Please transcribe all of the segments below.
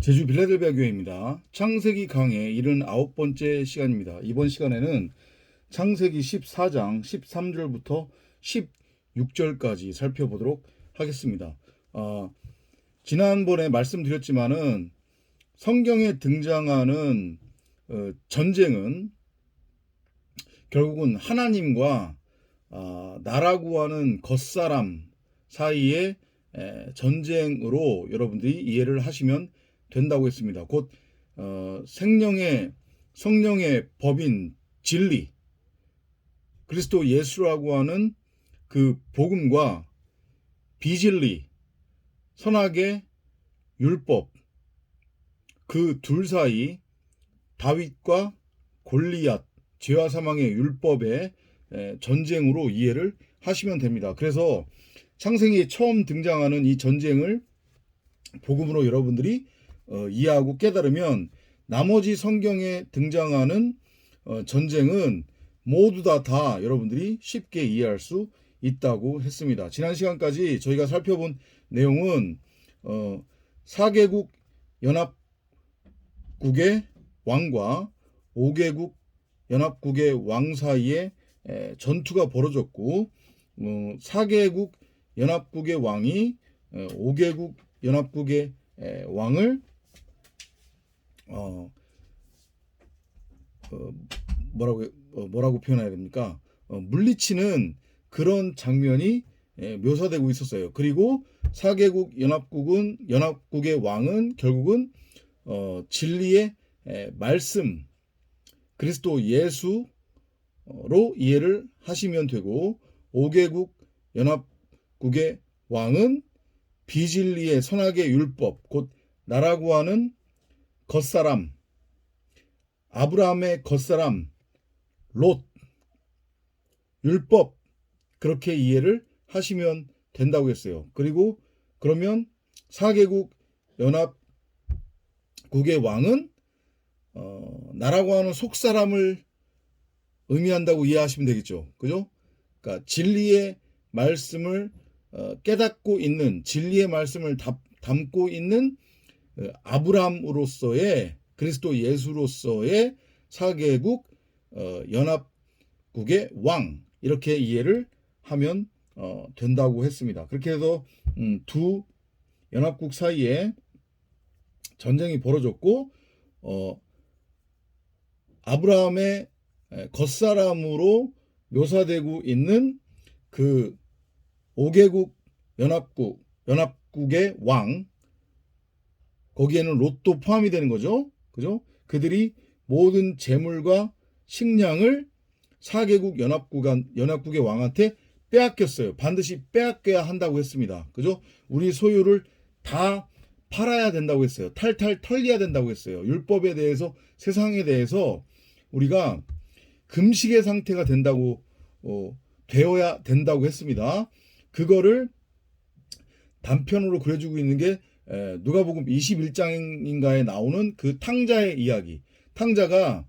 제주 빌라델비아 교회입니다. 창세기 강의 79번째 시간입니다. 이번 시간에는 창세기 14장 13절부터 16절까지 살펴보도록 하겠습니다. 지난번에 말씀드렸지만은 성경에 등장하는 전쟁은 결국은 하나님과 나라고 하는 겉사람 사이의 전쟁으로 여러분들이 이해를 하시면 된다고 했습니다. 곧 성령의 법인 진리, 그리스도 예수라고 하는 그 복음과 비진리, 선악의 율법, 그 둘 사이 다윗과 골리앗, 죄와 사망의 율법의 전쟁으로 이해를 하시면 됩니다. 그래서 창세기에 처음 등장하는 이 전쟁을 복음으로 여러분들이 이해하고 깨달으면 나머지 성경에 등장하는 전쟁은 모두 다 여러분들이 쉽게 이해할 수 있다고 했습니다. 지난 시간까지 저희가 살펴본 내용은 4개국 연합국의 왕과 5개국 연합국의 왕 사이에 전투가 벌어졌고 4개국 연합국의 왕이 5개국 연합국의 왕을 뭐라고 표현해야 됩니까? 물리치는 그런 장면이 묘사되고 있었어요. 그리고 4개국 연합국의 왕은 결국은 진리의 말씀, 그리스도 예수로 이해를 하시면 되고, 5개국 연합국의 왕은 비진리의 선악의 율법, 곧 나라고 하는 겉사람, 아브라함의 겉사람, 롯, 율법, 그렇게 이해를 하시면 된다고 했어요. 그리고 그러면 4개국 연합국의 왕은 나라고 하는 속사람을 의미한다고 이해하시면 되겠죠. 그죠? 그러니까 진리의 말씀을 깨닫고 있는, 진리의 말씀을 담고 있는 아브라함으로서의, 그리스도 예수로서의 4개국 연합국의 왕, 이렇게 이해를 하면 된다고 했습니다. 그렇게 해서 두 연합국 사이에 전쟁이 벌어졌고, 아브라함의 겉사람으로 묘사되고 있는 그 5개국 연합국의 왕, 거기에는 롯도 포함이 되는 거죠. 그죠? 그들이 모든 재물과 식량을 4개국 연합국의 왕한테 빼앗겼어요. 반드시 빼앗겨야 한다고 했습니다. 그죠? 우리 소유를 다 팔아야 된다고 했어요. 탈탈 털려야 된다고 했어요. 율법에 대해서, 세상에 대해서 우리가 금식의 상태가 되어야 된다고 했습니다. 그거를 단편으로 그려주고 있는 게 누가복음 21장인가에 나오는 그 탕자의 이야기. 탕자가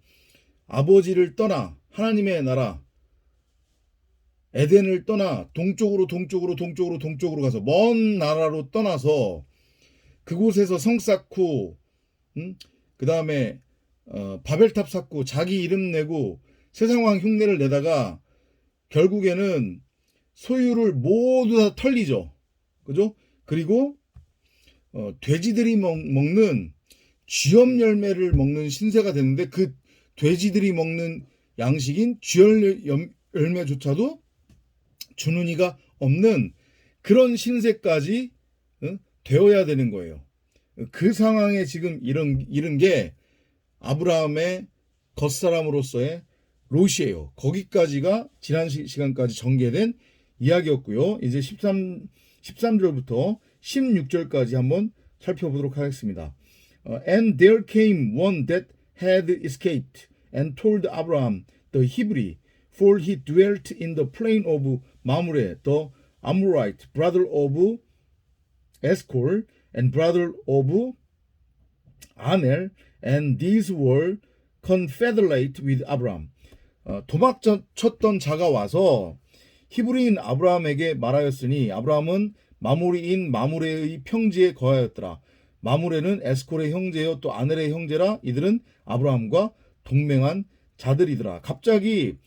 아버지를 떠나 하나님의 나라 에덴을 떠나 동쪽으로 가서 먼 나라로 떠나서 그곳에서 성 쌓고 그 다음에 바벨탑 쌓고 자기 이름 내고 세상왕 흉내를 내다가 결국에는 소유를 모두 다 털리죠. 그죠? 그리고 돼지들이 먹는 쥐염 열매를 먹는 신세가 됐는데, 그 돼지들이 먹는 양식인 쥐염 열매조차도 주는 이가 없는 그런 신세까지 되어야 되는 거예요. 그 상황에 지금 이른 게 아브라함의 겉사람으로서의 롯이에요. 거기까지가 지난 시간까지 전개된 이야기였고요. 이제 13절부터 16절까지 한번 살펴보도록 하겠습니다. And there came one that had escaped and told Abraham the Hebrew, for he dwelt in the plain of Mamre, the Amorite, brother of Eshcol, and brother of Aner, and these were confederate with Abraham. 도망쳤던 자가 와서 히브리인 아브라함에게 말하였으니, 아브라함은 마모리인 마므레의 평지에 거하였더라. 마므레는 에스콜의 형제요 또 아넬의 형제라 이들은 아브라함과 동맹한 자들이더라. 갑자기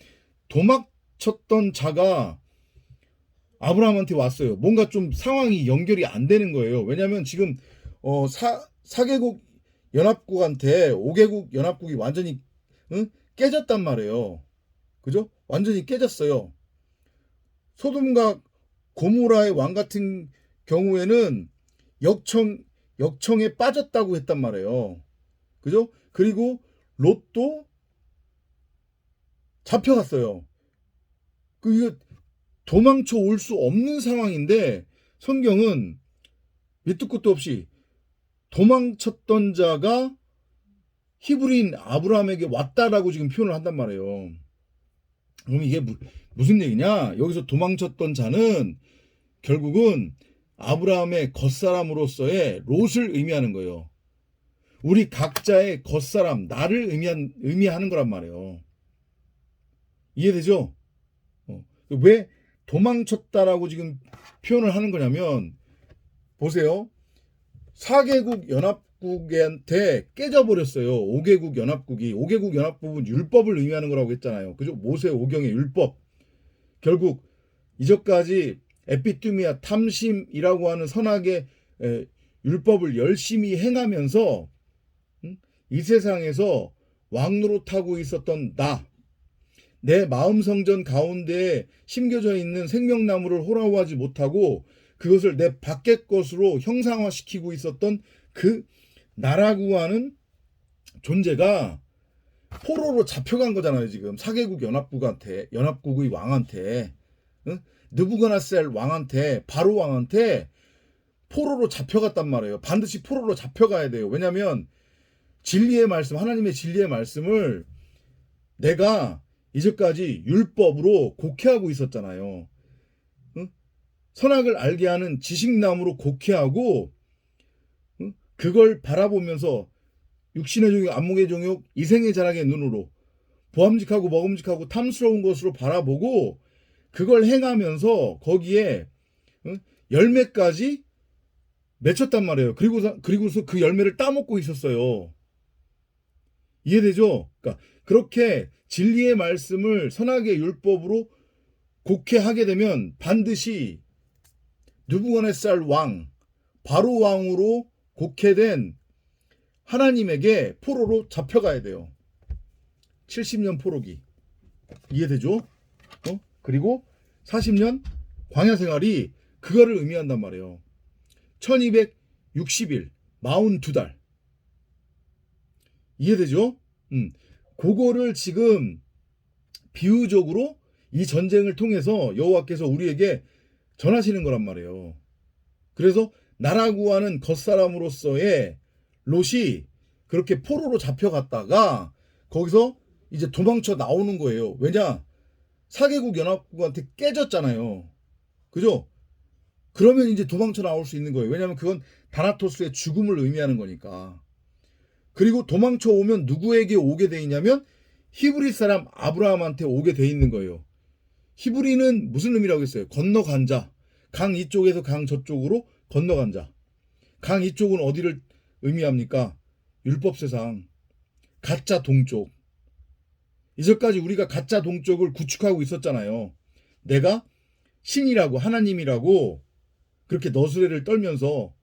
도망쳤던 자가 아브라함한테 왔어요. 뭔가 좀 상황이 연결이 안 되는 거예요. 왜냐하면 지금 4개국 연합국한테 5개국 연합국이 완전히 깨졌단 말이에요. 그죠? 완전히 깨졌어요. 소돔과 고모라의 왕 같은 경우에는 역청에 빠졌다고 했단 말이에요. 그죠? 그리고 롯도 잡혀갔어요. 이거 도망쳐 올 수 없는 상황인데 성경은 밑도 끝도 없이 도망쳤던 자가 히브리인 아브라함에게 왔다라고 지금 표현을 한단 말이에요. 그럼 이게 무슨 얘기냐? 여기서 도망쳤던 자는 결국은 아브라함의 겉사람으로서의 롯을 의미하는 거예요. 우리 각자의 겉사람, 나를 의미하는 거란 말이에요. 이해되죠? 왜 도망쳤다라고 지금 표현을 하는 거냐면 보세요. 4개국 연합국한테 깨져버렸어요. 5개국 연합국이. 5개국 연합국은 율법을 의미하는 거라고 했잖아요. 그죠? 모세 오경의 율법. 결국 이전까지 에피투미아 탐심이라고 하는 선악의 율법을 열심히 행하면서 이 세상에서 왕노릇하고 있었던 내 마음 성전 가운데에 심겨져 있는 생명나무를 호라호하지 못하고 그것을 내 밖의 것으로 형상화시키고 있었던 그 나라고 하는 존재가 포로로 잡혀간 거잖아요. 지금 4개국 연합국의 왕한테 느부갓네살 왕한테 바로 왕한테 포로로 잡혀갔단 말이에요. 반드시 포로로 잡혀가야 돼요. 왜냐하면 진리의 말씀, 하나님의 진리의 말씀을 내가 이제까지 율법으로 곡해하고 있었잖아요. 선악을 알게 하는 지식나무로 곡해하고 그걸 바라보면서 육신의 종욕, 안목의 종욕, 이생의 자랑의 눈으로 보암직하고 먹음직하고 탐스러운 것으로 바라보고 그걸 행하면서 거기에 열매까지 맺혔단 말이에요. 그리고서 그 열매를 따먹고 있었어요. 이해되죠? 그러니까 그렇게 진리의 말씀을 선악의 율법으로 곡해하게 되면 반드시 느부갓네살 왕, 바로 왕으로 곡해된 하나님에게 포로로 잡혀가야 돼요. 70년 포로기. 이해되죠? 그리고 40년 광야 생활이 그거를 의미한단 말이에요. 1260일, 42달. 이해되죠? 그거를 지금 비유적으로 이 전쟁을 통해서 여호와께서 우리에게 전하시는 거란 말이에요. 그래서 나라고 하는 겉사람으로서의 롯이 그렇게 포로로 잡혀갔다가 거기서 이제 도망쳐 나오는 거예요. 왜냐? 4개국 연합국한테 깨졌잖아요. 그죠? 그러면 이제 도망쳐 나올 수 있는 거예요. 왜냐하면 그건 다나토스의 죽음을 의미하는 거니까. 그리고 도망쳐 오면 누구에게 오게 돼 있냐면 히브리 사람 아브라함한테 오게 돼 있는 거예요. 히브리는 무슨 의미라고 했어요? 건너간 자. 강 이쪽에서 강 저쪽으로 건너간 자. 강 이쪽은 어디를 의미합니까? 율법 세상. 가짜 동쪽. 이제까지 우리가 가짜 동쪽을 구축하고 있었잖아요. 내가 신이라고 하나님이라고 그렇게 너스레를 떨면서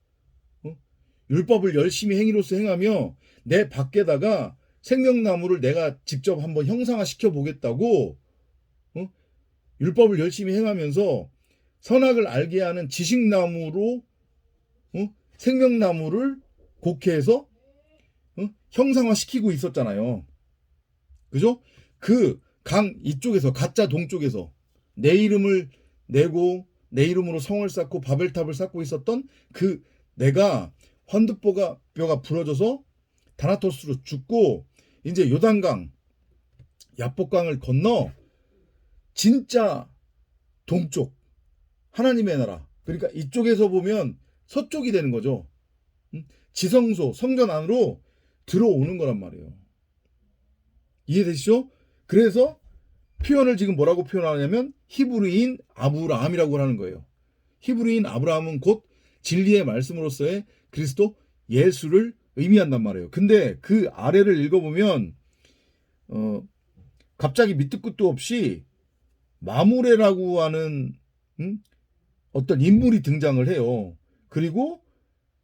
율법을 열심히 행위로서 행하며 내 밖에다가 생명나무를 내가 직접 한번 형상화시켜 보겠다고 율법을 열심히 행하면서 선악을 알게 하는 지식나무로 생명나무를 곡해해서 형상화시키고 있었잖아요. 그죠? 그 강 이쪽에서 가짜 동쪽에서 내 이름을 내고 내 이름으로 성을 쌓고 바벨탑을 쌓고 있었던 그 내가 환두뼈가 부러져서 다나토스로 죽고 이제 요단강 야복강을 건너 진짜 동쪽 하나님의 나라 그러니까 이쪽에서 보면 서쪽이 되는 거죠. 지성소 성전 안으로 들어오는 거란 말이에요. 이해되시죠? 그래서 표현을 지금 뭐라고 표현하냐면 히브리인 아브라함이라고 하는 거예요. 히브리인 아브라함은 곧 진리의 말씀으로서의 그리스도 예수를 의미한단 말이에요. 근데 그 아래를 읽어보면 갑자기 밑도 끝도 없이 마무레라고 하는 어떤 인물이 등장을 해요. 그리고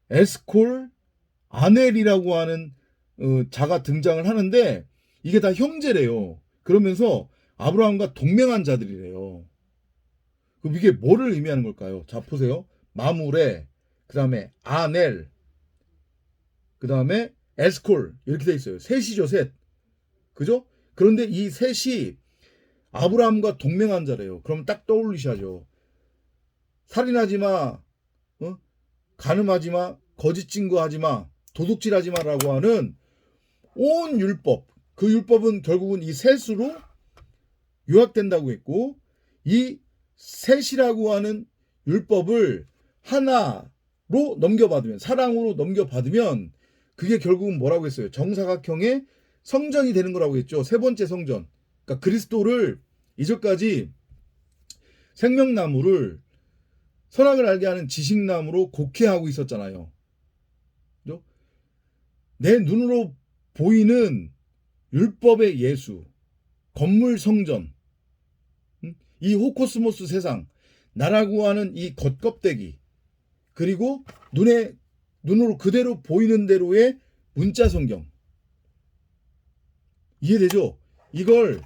에스콜, 아넬이라고 하는 자가 등장을 하는데 이게 다 형제래요. 그러면서 아브라함과 동맹한 자들이래요. 그럼 이게 뭐를 의미하는 걸까요? 자, 보세요. 마무레, 그 다음에 아넬, 그 다음에 에스콜 이렇게 돼 있어요. 셋이죠, 셋. 그죠? 그런데 이 셋이 아브라함과 동맹한 자래요. 그럼 딱 떠올리셔야죠. 살인하지 마, 간음하지 마, 거짓 증거하지 마, 도둑질하지 마라고 하는 온 율법, 그 율법은 결국은 이 셋으로 요약된다고 했고, 이 셋이라고 하는 율법을 하나로 넘겨받으면, 사랑으로 넘겨받으면 그게 결국은 뭐라고 했어요? 정사각형의 성전이 되는 거라고 했죠. 세 번째 성전. 그러니까 그리스도를 이전까지 생명나무를 선악을 알게 하는 지식나무로 곡해하고 있었잖아요. 그죠? 내 눈으로 보이는 율법의 예수, 건물 성전, 이 호코스모스 세상, 나라고 하는 이 겉껍데기, 그리고 눈으로 그대로 보이는 대로의 문자 성경. 이해되죠? 이걸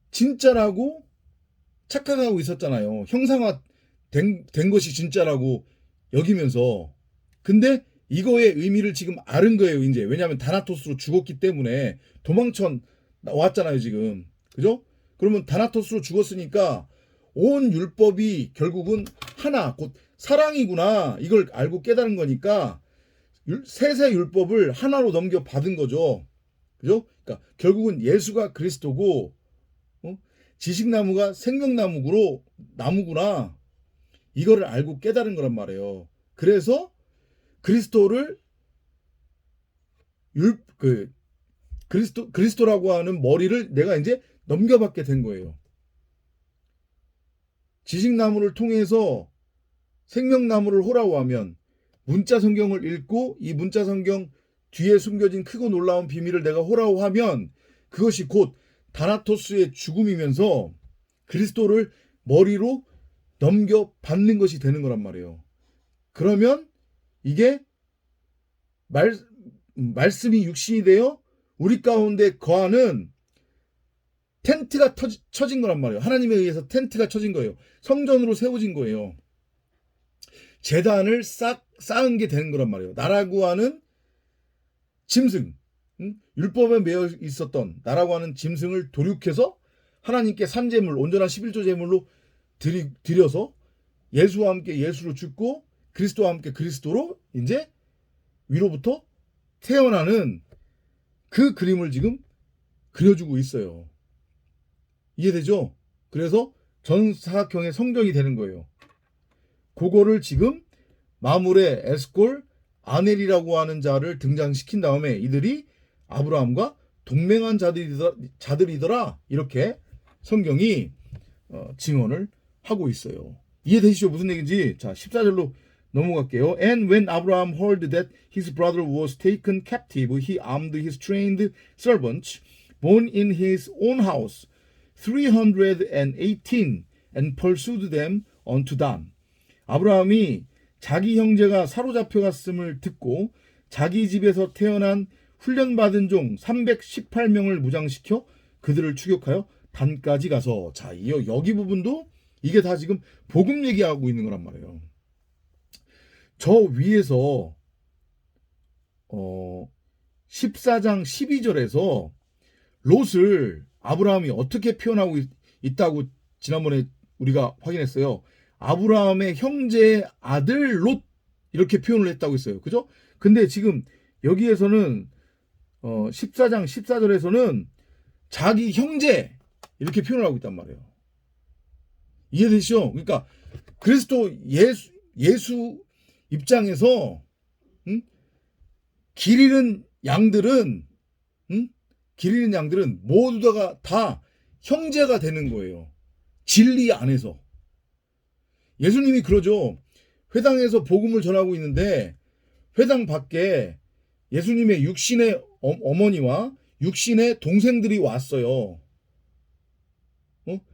진짜라고 착각하고 있었잖아요. 형상화 된 것이 진짜라고 여기면서. 근데 이거의 의미를 지금 아는 거예요, 이제. 왜냐하면 다나토스로 죽었기 때문에 도망쳐 왔잖아요, 지금. 그죠? 그러면 다나토스로 죽었으니까 온 율법이 결국은 하나, 곧 사랑이구나. 이걸 알고 깨달은 거니까 셋의 율법을 하나로 넘겨받은 거죠. 그죠? 그러니까 결국은 예수가 그리스도고, 지식나무가 나무구나. 이거를 알고 깨달은 거란 말이에요. 그래서 그리스도를 그리스도라고 하는 머리를 내가 이제 넘겨받게 된 거예요. 지식나무를 통해서 생명나무를 호라고 하면 문자 성경을 읽고 이 문자 성경 뒤에 숨겨진 크고 놀라운 비밀을 내가 호라고 하면 그것이 곧 다나토스의 죽음이면서 그리스도를 머리로 넘겨받는 것이 되는 거란 말이에요. 그러면 이게 말씀이 육신이 되어 우리 가운데 거하는 텐트가 쳐진 거란 말이에요. 하나님에 의해서 텐트가 쳐진 거예요. 성전으로 세워진 거예요. 제단을 쌓은 게 되는 거란 말이에요. 나라고 하는 짐승, 율법에 매여 있었던 나라고 하는 짐승을 도륙해서 하나님께 산제물, 온전한 11조 제물로 드려서 예수와 함께 예수로 죽고 그리스도와 함께 그리스도로 이제 위로부터 태어나는 그 그림을 지금 그려주고 있어요. 이해되죠? 그래서 전사각형의 성전이 되는 거예요. 그거를 지금 마물의 에스콜, 아넬이라고 하는 자를 등장시킨 다음에 이들이 아브라함과 동맹한 자들이더라. 이렇게 성경이 증언을 하고 있어요. 이해되시죠? 무슨 얘기인지. 자, 14절로 넘어갈게요. And when Abraham heard that his brother was taken captive, he armed his trained servants, born in his own house, 318, and pursued them unto Dan. 아브라함이 자기 형제가 사로잡혀갔음을 듣고 자기 집에서 태어난 훈련받은 종 318명을 무장시켜 그들을 추격하여 단까지 가서. 자, 여기 부분도 이게 다 지금 복음 얘기하고 있는 거란 말이에요. 저 위에서 14장 12절에서 롯을 아브라함이 어떻게 표현하고 있다고 지난번에 우리가 확인했어요. 아브라함의 형제의 아들 롯 이렇게 표현을 했다고 했어요. 그죠? 근데 지금 여기에서는 14장 14절에서는 자기 형제 이렇게 표현을 하고 있단 말이에요. 이해되시죠? 그러니까 그리스도 예수 입장에서 길 잃은 양들은 모두가 다 형제가 되는 거예요. 진리 안에서. 예수님이 그러죠. 회당에서 복음을 전하고 있는데 회당 밖에 예수님의 육신의 어머니와 육신의 동생들이 왔어요.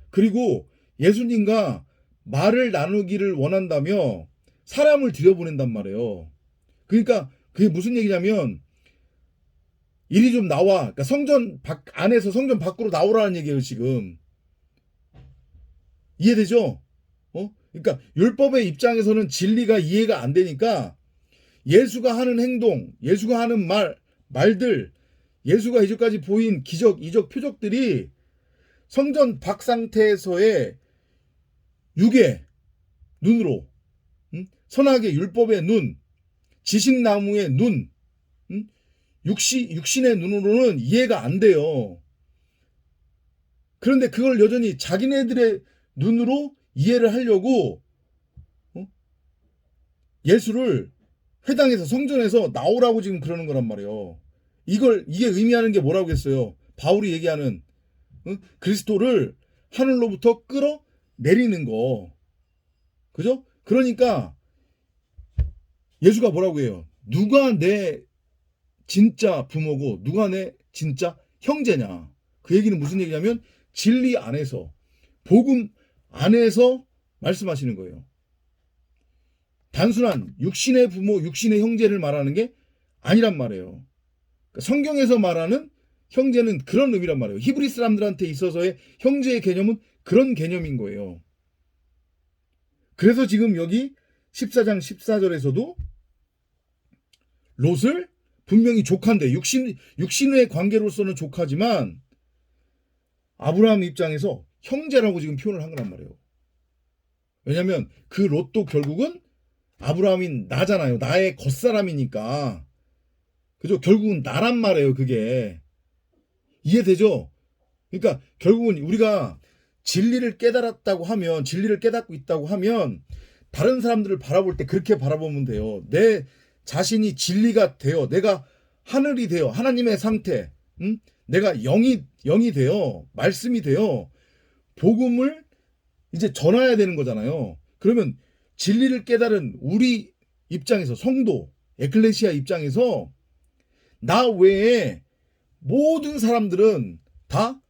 그리고 예수님과 말을 나누기를 원한다며 사람을 들여보낸단 말이에요. 그러니까 그게 무슨 얘기냐면 이리 좀 나와. 그러니까 성전 안에서 성전 밖으로 나오라는 얘기예요, 지금. 이해되죠? 그러니까 율법의 입장에서는 진리가 이해가 안 되니까 예수가 하는 행동, 예수가 하는 말들, 예수가 이제까지 보인 기적, 이적, 표적들이 성전 밖 상태에서의 육의 눈으로, 선악의 율법의 눈, 지식나무의 눈, 육신의 눈으로는 이해가 안 돼요. 그런데 그걸 여전히 자기네들의 눈으로 이해를 하려고 예수를 회당에서 성전에서 나오라고 지금 그러는 거란 말이에요. 이게 의미하는 게 뭐라고 했어요? 바울이 얘기하는 그리스도를 하늘로부터 끌어내리는 거. 그죠? 그러니까 예수가 뭐라고 해요? 누가 내 진짜 부모고 누가 내 진짜 형제냐. 그 얘기는 무슨 얘기냐면 진리 안에서, 복음 안에서 말씀하시는 거예요. 단순한 육신의 부모, 육신의 형제를 말하는 게 아니란 말이에요. 그러니까 성경에서 말하는 형제는 그런 의미란 말이에요. 히브리 사람들한테 있어서의 형제의 개념은 그런 개념인 거예요. 그래서 지금 여기 14장 14절에서도 롯을 분명히 조카인데 육신의 관계로서는 조카지만 아브라함 입장에서 형제라고 지금 표현을 한 거란 말이에요. 왜냐하면 그 롯도 결국은 아브라함인 나잖아요. 나의 겉사람이니까. 그죠? 결국은 나란 말이에요. 그게. 이해되죠? 그러니까 결국은 우리가 진리를 깨달았다고 하면, 진리를 깨닫고 있다고 하면 다른 사람들을 바라볼 때 그렇게 바라보면 돼요. 내 자신이 진리가 되어, 내가 하늘이 되어, 하나님의 상태, 내가 영이 되어, 말씀이 되어 복음을 이제 전해야 되는 거잖아요. 그러면 진리를 깨달은 우리 입장에서, 성도, 에클레시아 입장에서 나 외에 모든 사람들은 다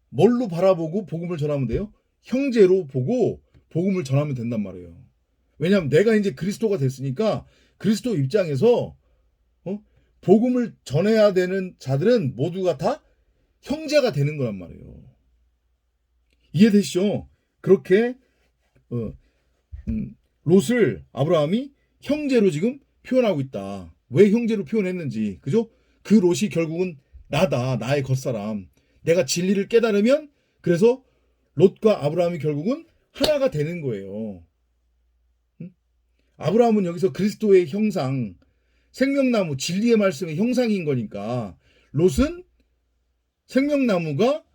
뭘로 바라보고 복음을 전하면 돼요? 형제로 보고 복음을 전하면 된단 말이에요. 왜냐하면 내가 이제 그리스도가 됐으니까 그리스도 입장에서 복음을 전해야 되는 자들은 모두가 다 형제가 되는 거란 말이에요. 이해되시죠? 그렇게 롯을 아브라함이 형제로 지금 표현하고 있다. 왜 형제로 표현했는지, 그죠? 그 롯이 결국은 나다, 나의 겉사람. 내가 진리를 깨달으면 그래서 롯과 아브라함이 결국은 하나가 되는 거예요. 아브라함은 여기서 그리스도의 형상, 생명나무, 진리의 말씀의 형상인 거니까 롯은 생명나무가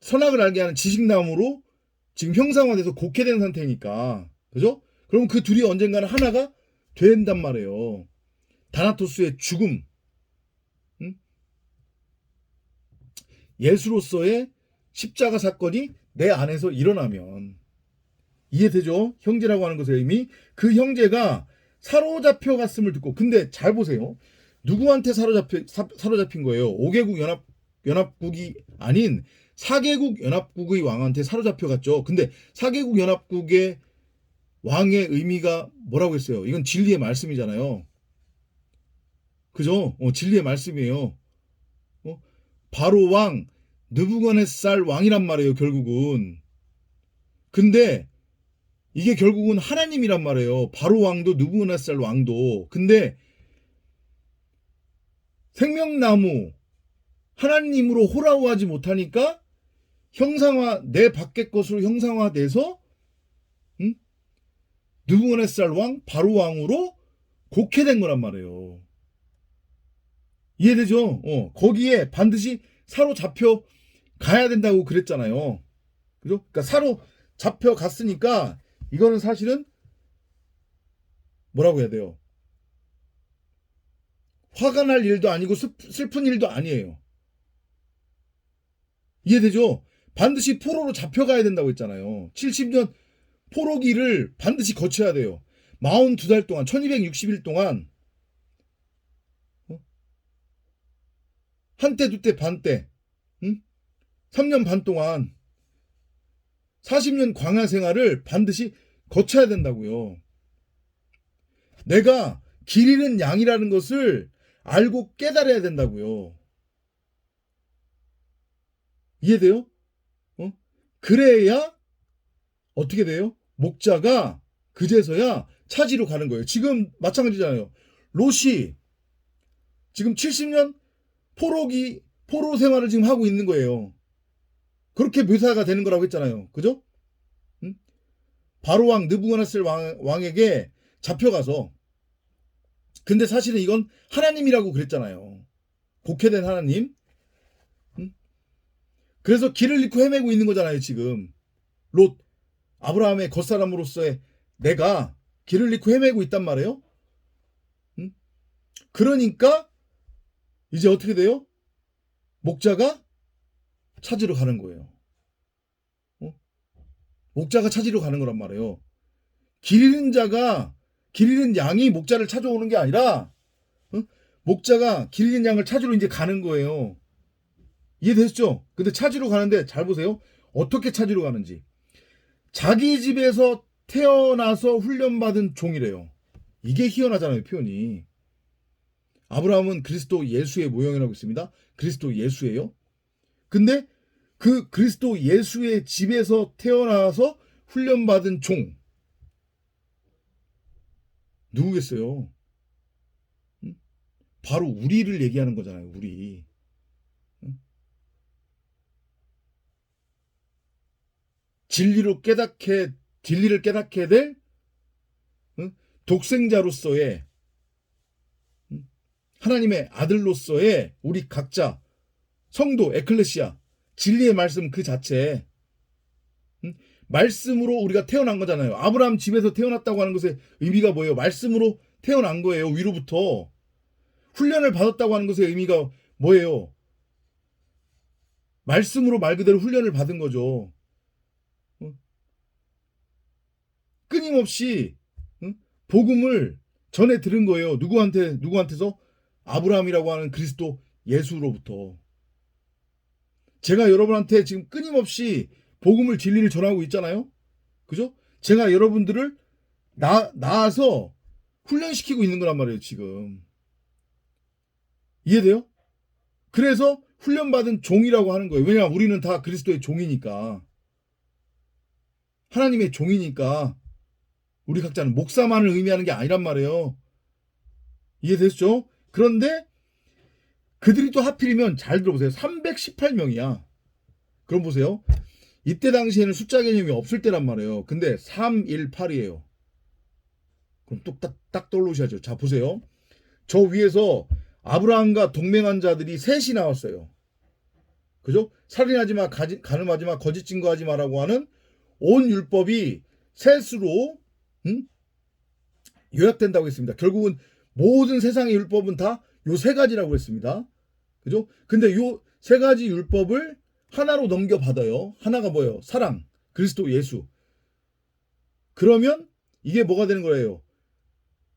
선악을 알게 하는 지식나무로 지금 형상화돼서 곡해된 상태니까, 그죠? 그럼 그 둘이 언젠가는 하나가 된단 말이에요. 다나토스의 죽음, 예수로서의 십자가 사건이 내 안에서 일어나면, 이해되죠? 형제라고 하는 것의 의미. 그 형제가 사로잡혀 갔음을 듣고, 근데 잘 보세요. 누구한테 사로잡힌 거예요? 5개국 연합국이 아닌 4개국 연합국의 왕한테 사로잡혀 갔죠. 근데 4개국 연합국의 왕의 의미가 뭐라고 했어요? 이건 진리의 말씀이잖아요. 그죠? 진리의 말씀이에요. 바로 왕, 느부갓네살 왕이란 말이에요, 결국은. 근데 이게 결국은 하나님이란 말이에요. 바로 왕도 느부갓네살 왕도. 근데 생명나무 하나님으로 호라우하지 못하니까 내 밖의 것으로 형상화돼서 느부갓네살 왕, 바로 왕으로 곡해된 거란 말이에요. 이해되죠? 거기에 반드시 사로잡혀 가야 된다고 그랬잖아요. 그죠? 그러니까 사로잡혀 갔으니까 이거는 사실은 뭐라고 해야 돼요? 화가 날 일도 아니고 슬픈 일도 아니에요. 이해되죠? 반드시 포로로 잡혀가야 된다고 했잖아요. 70년 포로기를 반드시 거쳐야 돼요. 42달 동안 1260일 동안 한때 두때 반때 3년 반 동안 40년 광야 생활을 반드시 거쳐야 된다고요. 내가 길 잃은 양이라는 것을 알고 깨달아야 된다고요. 이해돼요? 그래야 어떻게 돼요? 목자가 그제서야 찾으러 가는 거예요. 지금 마찬가지잖아요. 롯이 지금 70년 포로 생활을 지금 하고 있는 거예요. 그렇게 묘사가 되는 거라고 했잖아요. 그죠? 바로 왕 느부갓네살 왕에게 잡혀가서, 근데 사실은 이건 하나님이라고 그랬잖아요. 복해된 하나님. 그래서 길을 잃고 헤매고 있는 거잖아요. 지금 롯, 아브라함의 겉사람으로서의 내가 길을 잃고 헤매고 있단 말이에요. 그러니까 이제 어떻게 돼요? 목자가 찾으러 가는 거예요. 목자가 찾으러 가는 거란 말이에요. 길 잃은 양이 목자를 찾아오는 게 아니라 목자가 길 잃은 양을 찾으러 이제 가는 거예요. 이해되셨죠? 근데 찾으러 가는데 잘 보세요. 어떻게 찾으러 가는지. 자기 집에서 태어나서 훈련받은 종이래요. 이게 희한하잖아요, 표현이. 아브라함은 그리스도 예수의 모형이라고 있습니다. 그리스도 예수예요. 근데 그 그리스도 예수의 집에서 태어나서 훈련받은 종. 누구겠어요? 바로 우리를 얘기하는 거잖아요, 우리. 진리를 깨닫게 될 독생자로서의 하나님의 아들로서의 우리 각자 성도 에클레시아 진리의 말씀 그 자체 말씀으로 우리가 태어난 거잖아요. 아브라함 집에서 태어났다고 하는 것의 의미가 뭐예요? 말씀으로 태어난 거예요. 위로부터 훈련을 받았다고 하는 것의 의미가 뭐예요? 말씀으로 말 그대로 훈련을 받은 거죠. 끊임없이 복음을 전해 들은 거예요. 누구한테서? 아브라함이라고 하는 그리스도 예수로부터. 제가 여러분한테 지금 끊임없이 복음을 진리를 전하고 있잖아요. 그죠? 제가 여러분들을 낳아서 훈련시키고 있는 거란 말이에요, 지금. 이해돼요? 그래서 훈련받은 종이라고 하는 거예요. 왜냐하면 우리는 다 그리스도의 종이니까. 하나님의 종이니까. 우리 각자는 목사만을 의미하는 게 아니란 말이에요. 이해됐죠? 그런데 그들이 또 하필이면 잘 들어보세요. 318명이야. 그럼 보세요. 이때 당시에는 숫자 개념이 없을 때란 말이에요. 근데 318이에요. 그럼 딱 떠올리셔야죠. 자, 보세요. 저 위에서 아브라함과 동맹한 자들이 셋이 나왔어요. 그죠? 살인하지 마, 간음하지 마, 거짓 증거하지 마라고 하는 온 율법이 셋으로 요약된다고 했습니다. 결국은 모든 세상의 율법은 다 요 세 가지라고 했습니다. 그죠? 근데 요 세 가지 율법을 하나로 넘겨받아요. 하나가 뭐예요? 사랑, 그리스도 예수. 그러면 이게 뭐가 되는 거예요?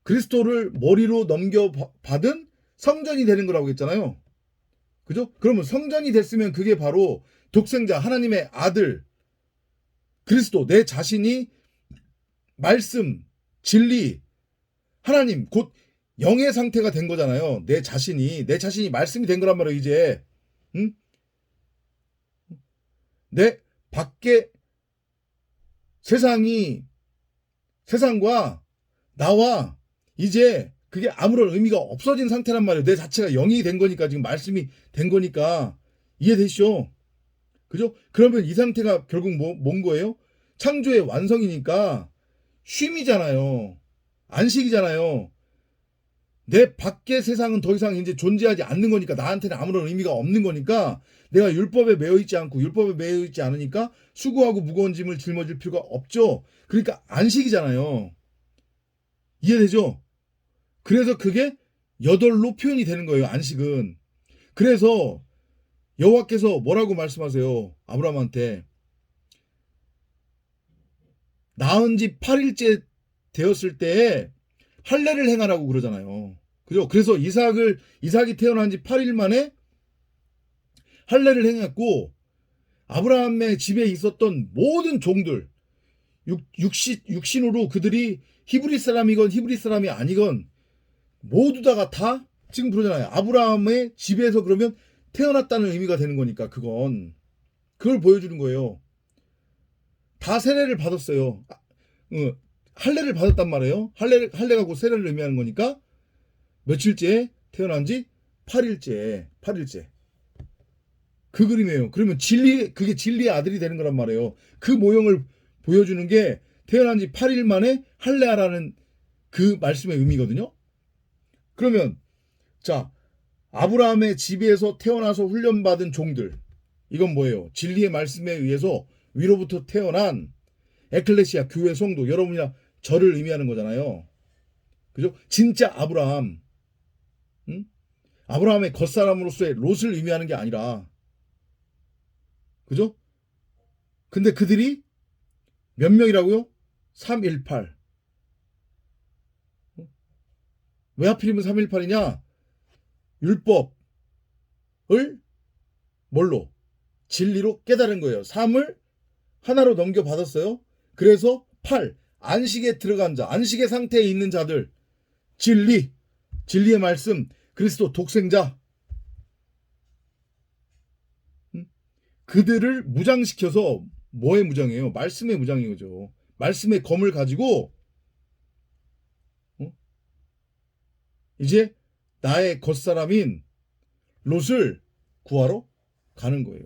그리스도를 머리로 넘겨받은 성전이 되는 거라고 했잖아요. 그죠? 그러면 성전이 됐으면 그게 바로 독생자, 하나님의 아들, 그리스도, 내 자신이 말씀, 진리, 하나님, 곧 영의 상태가 된 거잖아요. 내 자신이 말씀이 된 거란 말이에요, 이제. 응? 내 밖에 세상과 나와 이제 그게 아무런 의미가 없어진 상태란 말이에요. 내 자체가 영이 된 거니까, 지금 말씀이 된 거니까. 이해되시죠? 그죠? 그러면 이 상태가 결국 뭔 거예요? 창조의 완성이니까 쉼이잖아요. 안식이잖아요. 내 밖의 세상은 더 이상 이제 존재하지 않는 거니까, 나한테는 아무런 의미가 없는 거니까, 내가 율법에 매여 있지 않으니까 수고하고 무거운 짐을 짊어질 필요가 없죠. 그러니까 안식이잖아요. 이해되죠? 그래서 그게 8로 표현이 되는 거예요, 안식은. 그래서 여호와께서 뭐라고 말씀하세요? 아브라함한테 낳은 지 8일째 되었을 때에 할례를 행하라고 그러잖아요. 그죠? 그래서 이삭이 태어난 지 8일 만에 할례를 행했고, 아브라함의 집에 있었던 모든 종들, 육신으로 그들이 히브리 사람이건 히브리 사람이 아니건 모두 다 지금 그러잖아요. 아브라함의 집에서 그러면 태어났다는 의미가 되는 거니까 그걸 보여주는 거예요. 다 세례를 받았어요. 할례를 받았단 말이에요. 할례가 곧 세례를 의미하는 거니까 며칠째 태어난지 8일째. 그 그림이에요. 그러면 그게 진리의 아들이 되는 거란 말이에요. 그 모형을 보여주는 게 태어난 지 8일 만에 할례하라는 그 말씀의 의미거든요. 그러면 자, 아브라함의 집에서 태어나서 훈련받은 종들, 이건 뭐예요? 진리의 말씀에 의해서 위로부터 태어난 에클레시아, 교회 성도, 여러분이나 저를 의미하는 거잖아요. 그죠? 진짜 아브라함, 아브라함의 겉사람으로서의 롯을 의미하는 게 아니라, 그죠? 근데 그들이 몇 명이라고요? 318. 왜 하필이면 318이냐? 율법을 뭘로? 진리로 깨달은 거예요. 3을 하나로 넘겨받았어요. 그래서 8, 안식에 들어간 자, 안식의 상태에 있는 자들, 진리의 말씀, 그리스도 독생자, 그들을 무장시켜서 뭐의 무장이에요? 말씀의 무장인 거죠. 말씀의 검을 가지고 이제 나의 겉사람인 롯을 구하러 가는 거예요.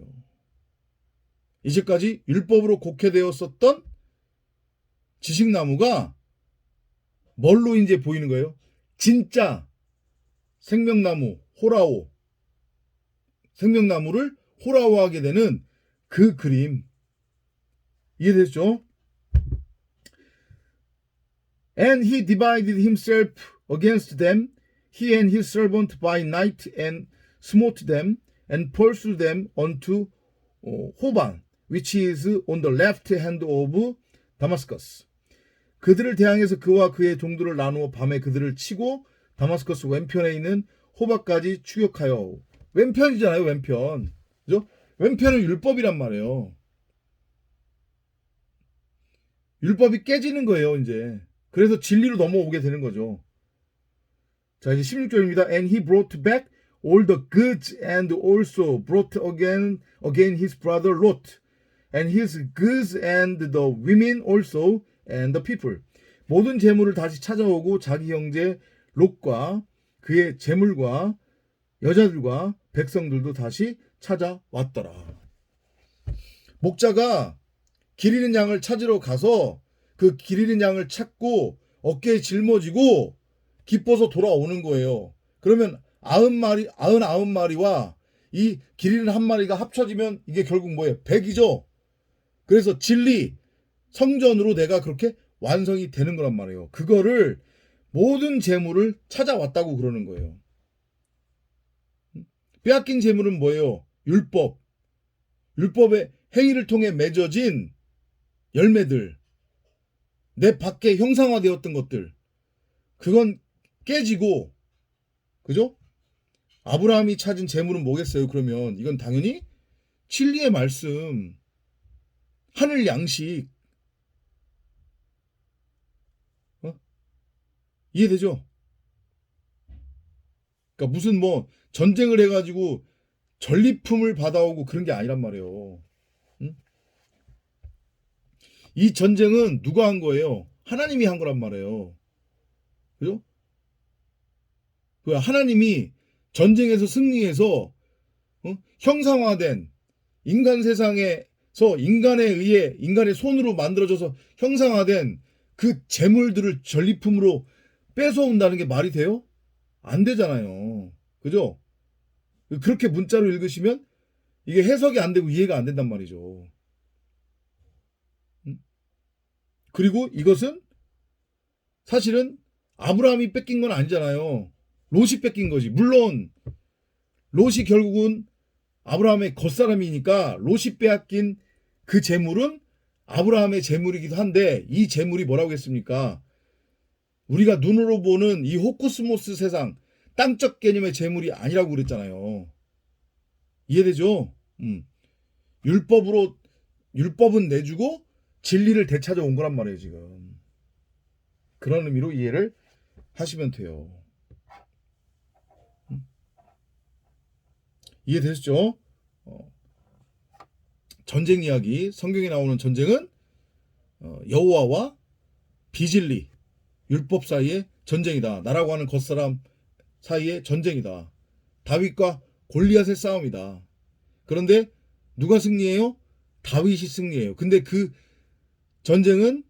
이제까지 율법으로 곡해되었었던 지식나무가 뭘로 이제 보이는 거예요? 진짜 생명나무, 호라오, 생명나무를 호라오하게 되는 그 그림. 이해됐죠? And he divided himself against them, he and his servant by night, and smote them, and pursued them unto 호반, which is on the left hand of Damascus. 그들을 대항해서 그와 그의 종들을 나누어 밤에 그들을 치고 다마스커스 왼편에 있는 호바까지 추격하여. 왼편이잖아요, 왼편. 그죠? 왼편은 율법이란 말이에요. 율법이 깨지는 거예요, 이제. 그래서 진리로 넘어오게 되는 거죠. 자, 이제 16절입니다. And he brought back all the goods and also brought again his brother Lot and his goods and the women also and the people. 모든 재물을 다시 찾아오고 자기 형제 롯과 그의 재물과 여자들과 백성들도 다시 찾아왔더라. 목자가 길 잃은 양을 찾으러 가서 그 길 잃은 양을 찾고 어깨에 짊어지고 기뻐서 돌아오는 거예요. 그러면 99마리와 이 길 잃은 한 마리가 합쳐지면 이게 결국 뭐예요? 100이죠. 그래서 진리, 성전으로 내가 그렇게 완성이 되는 거란 말이에요. 그거를 모든 재물을 찾아왔다고 그러는 거예요. 빼앗긴 재물은 뭐예요? 율법의 행위를 통해 맺어진 열매들, 내 밖에 형상화되었던 것들, 그건 깨지고, 그죠? 아브라함이 찾은 재물은 뭐겠어요? 그러면 이건 당연히 진리의 말씀, 하늘 양식. 이해되죠? 그러니까 무슨 뭐 전쟁을 해가지고 전리품을 받아오고 그런 게 아니란 말이에요. 응? 이 전쟁은 누가 한 거예요? 하나님이 한 거란 말이에요. 그죠? 그 하나님이 전쟁에서 승리해서 형상화된 인간 세상에서 인간에 의해 인간의 손으로 만들어져서 형상화된 그 재물들을 전리품으로 뺏어온다는 게 말이 돼요? 안 되잖아요. 그죠? 그렇게 문자로 읽으시면 이게 해석이 안 되고 이해가 안 된단 말이죠. 그리고 이것은 사실은 아브라함이 뺏긴 건 아니잖아요. 롯이 뺏긴 거지. 물론 롯이 결국은 아브라함의 겉사람이니까 롯이 빼앗긴 그 재물은 아브라함의 재물이기도 한데 이 재물이 뭐라고 했습니까? 우리가 눈으로 보는 이 호쿠스모스 세상, 땅적 개념의 재물이 아니라고 그랬잖아요. 이해되죠? 율법은 내주고 진리를 되찾아온 거란 말이에요, 지금. 그런 의미로 이해를 하시면 돼요. 이해되셨죠? 전쟁 이야기, 성경에 나오는 전쟁은 여호와와 비진리, 율법 사이의 전쟁이다. 나라고 하는 겉사람 사이의 전쟁이다. 다윗과 골리앗의 싸움이다. 그런데 누가 승리해요? 다윗이 승리해요. 근데 그 전쟁은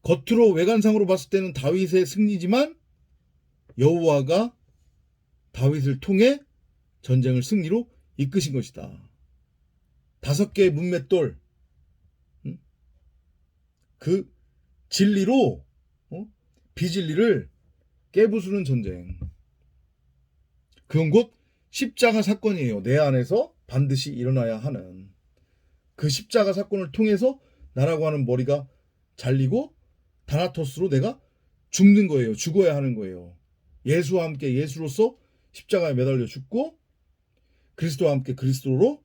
겉으로 외관상으로 봤을 때는 다윗의 승리지만 여호와가 다윗을 통해 전쟁을 승리로 이끄신 것이다. 5개의 문맷돌, 그 진리로 비진리를 깨부수는 전쟁. 그건 곧 십자가 사건이에요. 내 안에서 반드시 일어나야 하는. 그 십자가 사건을 통해서 나라고 하는 머리가 잘리고 다나토스로 내가 죽는 거예요. 죽어야 하는 거예요. 예수와 함께 예수로서 십자가에 매달려 죽고 그리스도와 함께 그리스도로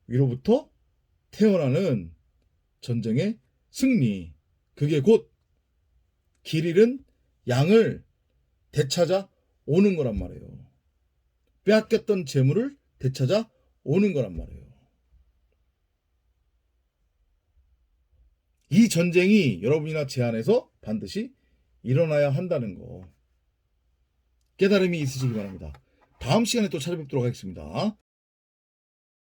위로부터 태어나는 전쟁의 승리. 그게 곧 길 잃은 양을 되찾아 오는 거란 말이에요. 빼앗겼던 재물을 되찾아 오는 거란 말이에요. 이 전쟁이 여러분이나 제 안에서 반드시 일어나야 한다는 거. 깨달음이 있으시기 바랍니다. 다음 시간에 또 찾아뵙도록 하겠습니다.